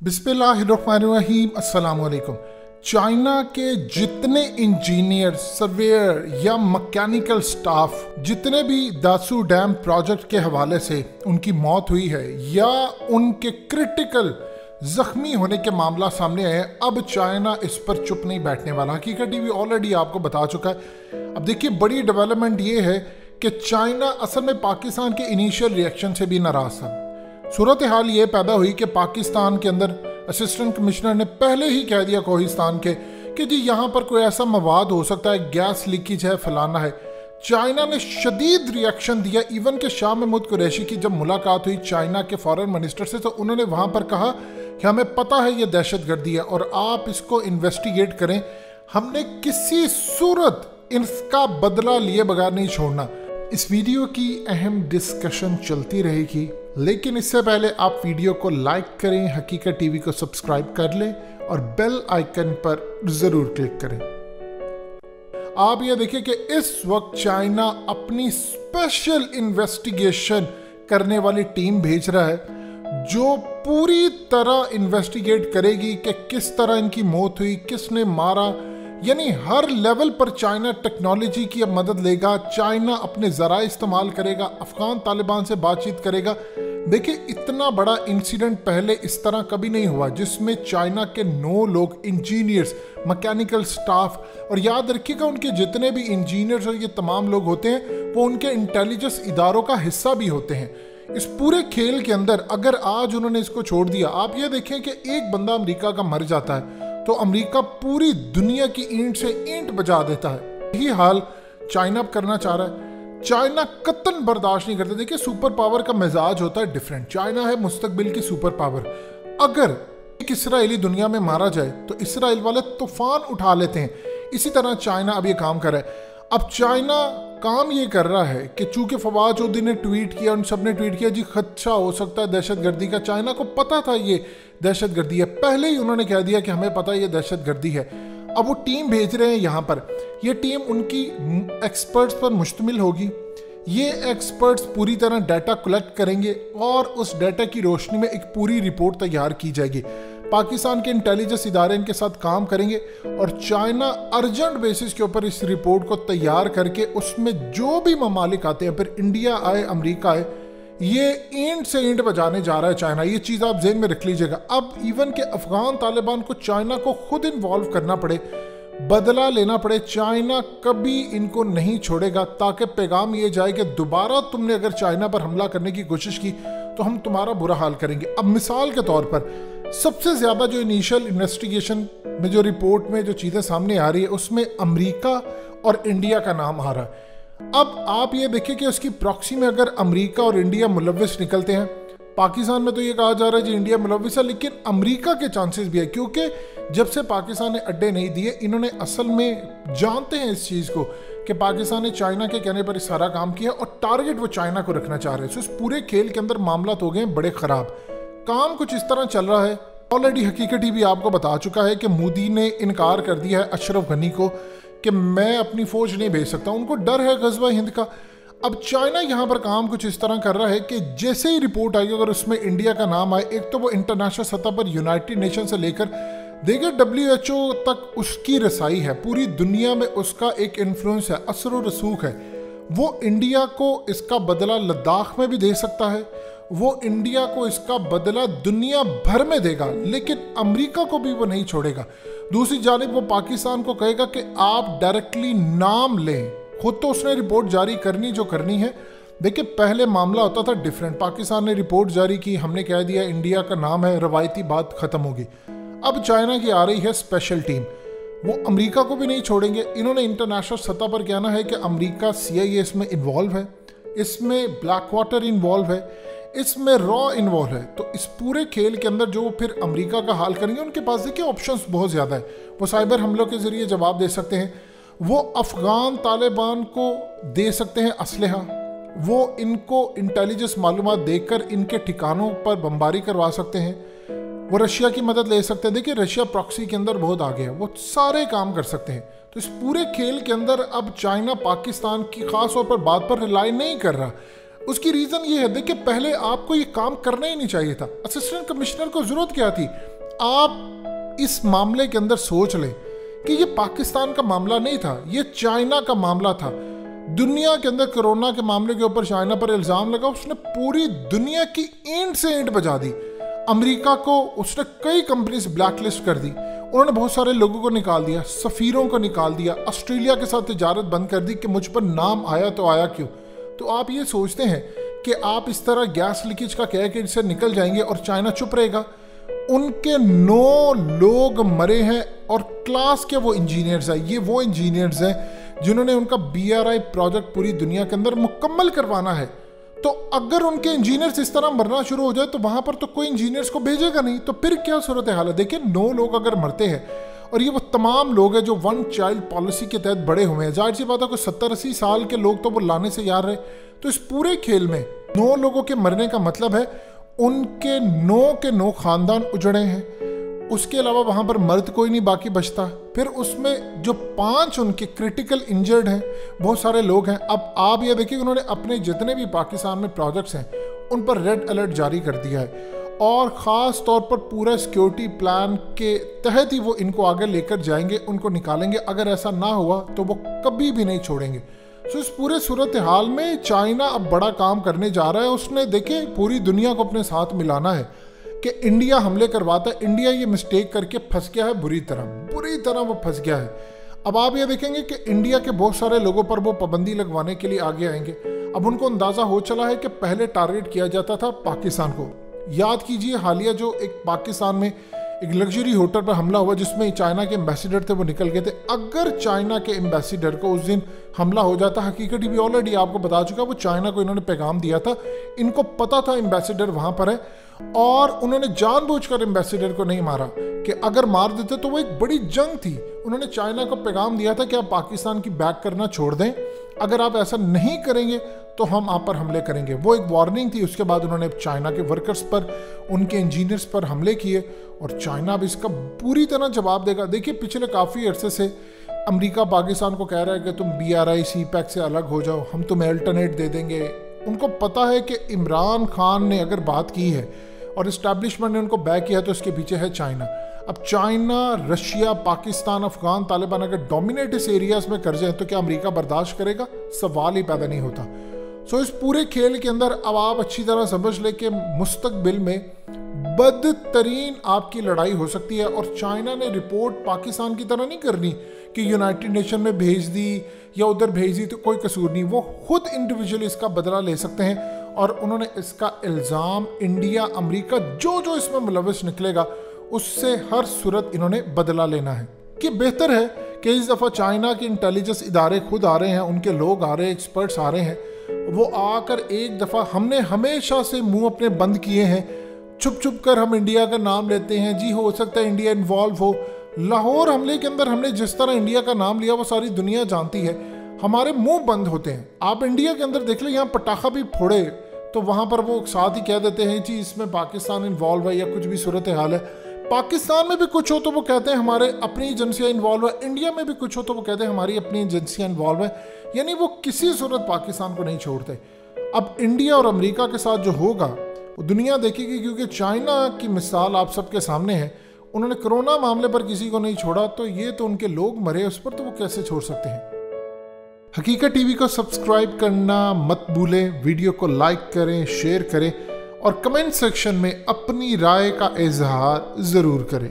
बिस्मिल्लाहिर्रहमानिर्रहीम अस्सलाम वालेकुम। चाइना के जितने इंजीनियर, सर्वेयर या मैकेनिकल स्टाफ जितने भी दासू डैम प्रोजेक्ट के हवाले से उनकी मौत हुई है या उनके क्रिटिकल जख्मी होने के मामला सामने आए, अब चाइना इस पर चुप नहीं बैठने वाला। हकीकत टीवी ऑलरेडी आपको बता चुका है। अब देखिए, बड़ी डेवलपमेंट ये है कि चाइना असल में पाकिस्तान के इनिशियल रिएक्शन से भी नाराज था। सूरत हाल ये पैदा हुई कि पाकिस्तान के अंदर असिस्टेंट कमिश्नर ने पहले ही कह दिया कोहिस्तान के कि जी यहाँ पर कोई ऐसा मवाद हो सकता है, गैस लीकेज है, फलाना है। चाइना ने शदीद रिएक्शन दिया। इवन के शाह महमूद कुरैशी की जब मुलाकात हुई चाइना के फॉरेन मिनिस्टर से, तो उन्होंने वहाँ पर कहा कि हमें पता है ये दहशतगर्दी है और आप इसको इन्वेस्टिगेट करें, हमने किसी सूरत इसका बदला लिए बगैर नहीं छोड़ना। इस वीडियो की अहम डिस्कशन चलती रहेगी, लेकिन इससे पहले आप वीडियो को लाइक करें, हकीकत टीवी को सब्सक्राइब कर लें और बेल आइकन पर ज़रूर क्लिक करें। आप ये देखिए कि इस वक्त चाइना अपनी स्पेशल इन्वेस्टिगेशन करने वाली टीम भेज रहा है जो पूरी तरह इन्वेस्टिगेट करेगी कि किस तरह इनकी मौत हुई, किसने मारा। यानी हर लेवल पर चाइना टेक्नोलॉजी की अब मदद लेगा, चाइना अपने ज़राए इस्तेमाल करेगा, अफगान तालिबान से बातचीत करेगा। देखिए, इतना बड़ा इंसिडेंट पहले इस तरह कभी नहीं हुआ जिसमें चाइना के 9 लोग, इंजीनियर्स, मैकेनिकल स्टाफ, और याद रखिएगा उनके जितने भी इंजीनियर्स और ये तमाम लोग होते हैं वो उनके इंटेलिजेंस इदारों का हिस्सा भी होते हैं। इस पूरे खेल के अंदर अगर आज उन्होंने इसको छोड़ दिया, आप ये देखें कि एक बंदा अमेरिका का मर जाता है तो अमेरिका पूरी दुनिया की ईंट से ईंट बजा देता है। यही हाल चाइना अब करना चाह रहा है। चाइना कतन बर्दाश्त नहीं करता। देखिए, सुपर पावर का मिजाज होता है डिफरेंट। चाइना है मुस्तकबिल की सुपर पावर। अगर एक इसराइली दुनिया में मारा जाए तो इसराइल वाले तूफान उठा लेते हैं। इसी तरह चाइना अब ये काम कर रहा है। अब चाइना काम ये कर रहा है कि चूंकि फवाद चौधरी ने ट्वीट किया, उन सब ने ट्वीट किया जी खदशा हो सकता है दहशतगर्दी का। चाइना को पता था ये दहशतगर्दी है, पहले ही उन्होंने कह दिया कि हमें पता है ये दहशतगर्दी है। अब वो टीम भेज रहे हैं यहाँ पर। ये टीम उनकी एक्सपर्ट्स पर मुश्तमिल होगी। ये एक्सपर्ट्स पूरी तरह डाटा कलेक्ट करेंगे और उस डाटा की रोशनी में एक पूरी रिपोर्ट तैयार की जाएगी। पाकिस्तान के इंटेलिजेंस इदारे इनके साथ काम करेंगे और चाइना अर्जेंट बेसिस के ऊपर इस रिपोर्ट को तैयार करके उसमें जो भी ममालिक आते हैं, फिर इंडिया आए, अमेरिका आए, ये ईंट से ईंट बजाने जा रहा है चाइना। ये चीज़ आप ज़हन में रख लीजिएगा। अब इवन के अफगान तालिबान को चाइना को खुद इन्वॉल्व करना पड़े, बदला लेना पड़े, चाइना कभी इनको नहीं छोड़ेगा, ताकि पैगाम ये जाए कि दोबारा तुमने अगर चाइना पर हमला करने की कोशिश की तो हम तुम्हारा बुरा हाल करेंगे। अब मिसाल के तौर पर सबसे ज़्यादा जो इनिशियल इन्वेस्टिगेशन में जो रिपोर्ट में जो चीज़ें सामने आ रही है उसमें अमेरिका और इंडिया का नाम आ रहा है। अब आप ये देखिए कि उसकी प्रॉक्सी में अगर अमेरिका और इंडिया मुलव्विस निकलते हैं, पाकिस्तान में तो ये कहा जा रहा है कि इंडिया मुलव्विस है, लेकिन अमेरिका के चांसेस भी है, क्योंकि जब से पाकिस्तान ने अड्डे नहीं दिए, इन्होंने असल में जानते हैं इस चीज़ को कि पाकिस्तान ने चाइना के कहने पर सारा काम किया और टारगेट वो चाइना को रखना चाह रहे हैं। इस पूरे खेल के अंदर मामला हो गए बड़े ख़राब। काम कुछ इस तरह चल रहा है। ऑलरेडी हकीकत टीवी आपको बता चुका है कि मोदी ने इनकार कर दिया है अशरफ गनी को कि मैं अपनी फौज नहीं भेज सकता। उनको डर है गज़वा हिंद का। अब चाइना यहाँ पर काम कुछ इस तरह कर रहा है कि जैसे ही रिपोर्ट आएगी, अगर उसमें इंडिया का नाम आए, एक तो वो इंटरनेशनल सतह पर यूनाइटेड नेशन से लेकर देखिए WHO तक उसकी रसाई है, पूरी दुनिया में उसका एक इन्फ्लुएंस है, असर और रसूख है। वो इंडिया को इसका बदला लद्दाख में भी दे सकता है, वो इंडिया को इसका बदला दुनिया भर में देगा, लेकिन अमेरिका को भी वो नहीं छोड़ेगा। दूसरी जानिब वो पाकिस्तान को कहेगा कि आप डायरेक्टली नाम लें। खुद तो उसने रिपोर्ट जारी करनी जो करनी है। देखिए, पहले मामला होता था डिफरेंट। पाकिस्तान ने रिपोर्ट जारी की, हमने कह दिया इंडिया का नाम है, रवायती बात खत्म होगी। अब चाइना की आ रही है स्पेशल टीम। वो अमेरिका को भी नहीं छोड़ेंगे। इन्होंने इंटरनेशनल सतह पर कहना है कि अमेरिका CIA इसमें इन्वॉल्व है, इसमें ब्लैक वाटर इन्वॉल्व है, इसमें रॉ इन्वॉल्व है। तो इस पूरे खेल के अंदर जो फिर अमेरिका का हाल करेंगे, उनके पास देखिए ऑप्शंस बहुत ज़्यादा है। वो साइबर हमलों के ज़रिए जवाब दे सकते हैं, वो अफगान तालिबान को दे सकते हैं असलहा, वो इनको इंटेलिजेंस मालूमात देकर इनके ठिकानों पर बमबारी करवा सकते हैं, वो रशिया की मदद ले सकते हैं। देखिए, रशिया प्रॉक्सी के अंदर बहुत आगे है, वो सारे काम कर सकते हैं। तो इस पूरे खेल के अंदर अब चाइना पाकिस्तान की खास तौर पर बात पर रिलाई नहीं कर रहा। उसकी रीजन ये है, देखिए पहले आपको ये काम करना ही नहीं चाहिए था। असिस्टेंट कमिश्नर को जरूरत क्या थी? आप इस मामले के अंदर सोच लें कि ये पाकिस्तान का मामला नहीं था, ये चाइना का मामला था। दुनिया के अंदर कोरोना के मामले के ऊपर चाइना पर इल्जाम लगा, उसने पूरी दुनिया की ईंट से ईंट बजा दी। अमेरिका को उसने कई कंपनीज ब्लैकलिस्ट कर दी, उन्होंने बहुत सारे लोगों को निकाल दिया, सफीरों को निकाल दिया, ऑस्ट्रेलिया के साथ तिजारत बंद कर दी कि मुझ पर नाम आया तो आया क्यों। तो आप ये सोचते हैं कि आप इस तरह गैस लीकेज का कह के इससे निकल जाएंगे और चाइना चुप रहेगा? उनके 9 लोग मरे हैं और क्लास के वो इंजीनियर्स हैं। ये वो इंजीनियर्स हैं जिन्होंने उनका BRI प्रोजेक्ट पूरी दुनिया के अंदर मुकम्मल करवाना है। तो अगर उनके इंजीनियर्स इस तरह मरना शुरू हो जाए तो वहां पर तो कोई इंजीनियर्स को भेजेगा नहीं, तो फिर क्या सूरत हाल है? देखिए 9 लोग अगर मरते हैं, और ये वो तमाम लोग हैं जो 1 चाइल्ड पॉलिसी के तहत बड़े हुए हैं, जाहिर सी बात है कोई 70-80 साल के लोग तो वो लाने से यार रहे। तो इस पूरे खेल में 9 लोगों के मरने का मतलब है उनके 9 के 9 खानदान उजड़े हैं। उसके अलावा वहां पर मर्द कोई नहीं बाकी बचता। फिर उसमें जो 5 उनके क्रिटिकल इंजर्ड हैं, बहुत सारे लोग हैं। अब आप ये देखिए उन्होंने अपने जितने भी पाकिस्तान में प्रोजेक्ट्स हैं उन पर रेड अलर्ट जारी कर दिया है, और ख़ास तौर पर पूरा सिक्योरिटी प्लान के तहत ही वो इनको आगे लेकर जाएंगे, उनको निकालेंगे। अगर ऐसा ना हुआ तो वो कभी भी नहीं छोड़ेंगे। तो इस पूरे सूरत हाल में चाइना अब बड़ा काम करने जा रहा है। उसने देखे पूरी दुनिया को अपने साथ मिलाना है कि इंडिया हमले करवाता है। इंडिया ये मिस्टेक करके फंस गया है, बुरी तरह वो फंस गया है। अब आप ये देखेंगे कि इंडिया के बहुत सारे लोगों पर वो पाबंदी लगवाने के लिए आगे आएंगे। अब उनको अंदाज़ा हो चला है कि पहले टारगेट किया जाता था पाकिस्तान को। याद कीजिए हालिया जो एक पाकिस्तान में एक लग्जरी होटल पर हमला हुआ जिसमें चाइना के एम्बेसडर थे, वो निकल गए थे। अगर चाइना के एम्बेसडर को उस दिन हमला हो जाता, हकीकत भी ऑलरेडी आपको बता चुका, वो चाइना को इन्होंने पैगाम दिया था, इनको पता था एम्बेसडर वहां पर है, और उन्होंने जानबूझकर एम्बेसडर को नहीं मारा कि अगर मार देते तो वो एक बड़ी जंग थी। उन्होंने चाइना को पैगाम दिया था कि आप पाकिस्तान की बैक करना छोड़ दें, अगर आप ऐसा नहीं करेंगे तो हम आप पर हमले करेंगे। वो एक वार्निंग थी। उसके बाद उन्होंने चाइना के वर्कर्स पर, उनके इंजीनियर्स पर हमले किए, और चाइना अब इसका पूरी तरह जवाब देगा। देखिए पिछले काफ़ी अरसे से अमेरिका पाकिस्तान को कह रहा है कि तुम BRI CPEC से अलग हो जाओ, हम तुम्हें अल्टरनेट दे देंगे। उनको पता है कि इमरान खान ने अगर बात की है और इस्टेब्लिशमेंट ने उनको बैक किया तो इसके पीछे है चाइना। अब चाइना, रशिया, पाकिस्तान, अफगान, तालिबान अगर डोमिनेट इस एरियाज में कर जाए तो क्या अमेरिका बर्दाश्त करेगा? सवाल ही पैदा नहीं होता। सो इस पूरे खेल के अंदर अब आप अच्छी तरह समझ ले कि मुस्तकबिल में बदतरीन आपकी लड़ाई हो सकती है। और चाइना ने रिपोर्ट पाकिस्तान की तरह नहीं करनी कि यूनाइटेड नेशन में भेज दी या उधर भेज दी तो कोई कसूर नहीं। वो खुद इंडिविजुअली इसका बदला ले सकते हैं, और उन्होंने इसका इल्ज़ाम इंडिया, अमेरिका जो इसमें मुलविस निकलेगा उससे हर सूरत इन्होंने बदला लेना है। कि बेहतर है कि इस दफ़ा चाइना के इंटेलिजेंस इदारे खुद आ रहे हैं, उनके लोग आ रहे हैं, एक्सपर्ट्स आ रहे हैं, वो आकर एक दफ़ा, हमने हमेशा से मुंह अपने बंद किए हैं, छुप कर हम इंडिया का नाम लेते हैं, जी हो सकता है इंडिया इन्वॉल्व हो। लाहौर हमले के अंदर हमने जिस तरह इंडिया का नाम लिया वो सारी दुनिया जानती है, हमारे मुंह बंद होते हैं। आप इंडिया के अंदर देख लें, यहाँ पटाखा भी फोड़े तो वहाँ पर वो साथ ही कह देते हैं जी इसमें पाकिस्तान इन्वॉल्व है या कुछ भी सूरत हाल है। पाकिस्तान में भी कुछ हो तो वो कहते हैं हमारे अपनी एजेंसियाँ इन्वॉल्व है, इंडिया में भी कुछ हो तो वो कहते हैं हमारी अपनी एजेंसियाँ इन्वॉल्व है। यानी वो किसी सूरत पाकिस्तान को नहीं छोड़ते। अब इंडिया और अमेरिका के साथ जो होगा वो दुनिया देखेगी, क्योंकि चाइना की मिसाल आप सबके सामने है। उन्होंने कोरोना मामले पर किसी को नहीं छोड़ा, तो ये तो उनके लोग मरे उस पर, तो वो कैसे छोड़ सकते हैं। हकीकत टीवी को सब्सक्राइब करना मत भूलें, वीडियो को लाइक करें, शेयर करें और कमेंट सेक्शन में अपनी राय का इजहार ज़रूर करें।